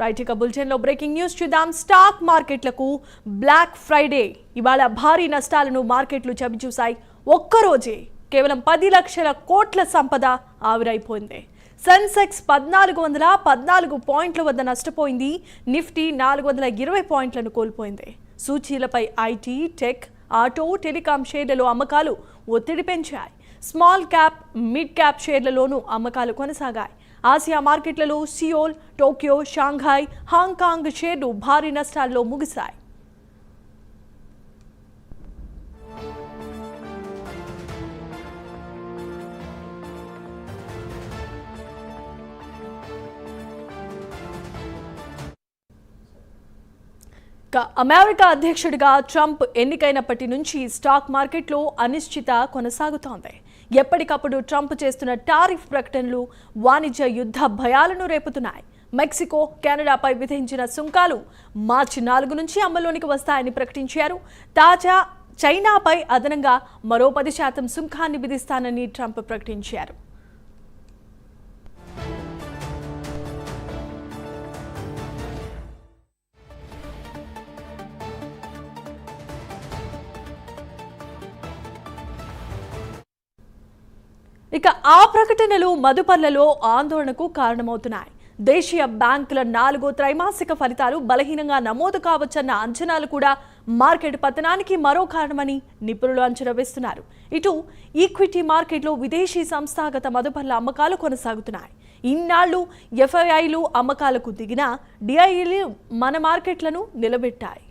Right ఇక బులెటిన్లో breaking news చూద్దాం. స్టాక్ మార్కెట్లకు బ్లాక్ ఫ్రైడే ఇవాళ భారీ నష్టాలను మార్కెట్లు చవిచూశాయి. ఒక్కరోజే కేవలం 10 లక్షల కోట్ల సంపద ఆవిరైపోయింది. సెన్సెక్స్ 1414 పాయింట్ల వద్ద నష్టపోయింది. నిఫ్టీ 420 పాయింట్లను కోల్పోయింది. సూచీలపై ఐటీ, టెక్, ఆటో, టెలికాం షేర్లలో అమ్మకాలు ఒత్తిడి పెంచాయి. స్మాల్ క్యాప్, మిడ్ క్యాప్ షేర్లలోనూ అమ్మకాలు కొనసాగాయి. ఆసియా మార్కెట్లలో సియోల్, టోక్యో, షాంఘాయ్, హాంకాంగ్ షేర్లు భారీ నష్టాల్లో ముగిశాయి. అమెరికా అధ్యక్షుడిగా ట్రంప్ ఎన్నికైనప్పటి నుంచి స్టాక్ మార్కెట్లో అనిశ్చిత కొనసాగుతోంది. ఎప్పటికప్పుడు ట్రంప్ చేస్తున్న టారిఫ్ ప్రకటనలు వాణిజ్య యుద్ధ భయాలను రేపుతున్నాయి. మెక్సికో, కెనడాపై విధించిన సుంకాలు మార్చి 4 నుంచి అమల్లోనికి వస్తాయని ప్రకటించారు. తాజా చైనాపై అదనంగా మరో 10% సుంకాన్ని విధిస్తానని ట్రంప్ ప్రకటించారు. ఇక ఆ ప్రకటనలు మదుపర్లలో ఆందోళనకు కారణమవుతున్నాయి. దేశీయ బ్యాంకుల 4వ త్రైమాసిక ఫలితాలు బలహీనంగా నమోదు కావచ్చన్న అంచనాలు కూడా మార్కెట్ పతనానికి మరో కారణమని నిపుణులు అంచనా వేస్తున్నారు. ఇటు ఈక్విటీ మార్కెట్లో విదేశీ సంస్థాగత మదుపర్ల అమ్మకాలు కొనసాగుతున్నాయి. ఇన్నాళ్లు ఎఫ్ఐఐలు అమ్మకాలకు దిగినా డిఐలు మన మార్కెట్లను నిలబెట్టాయి.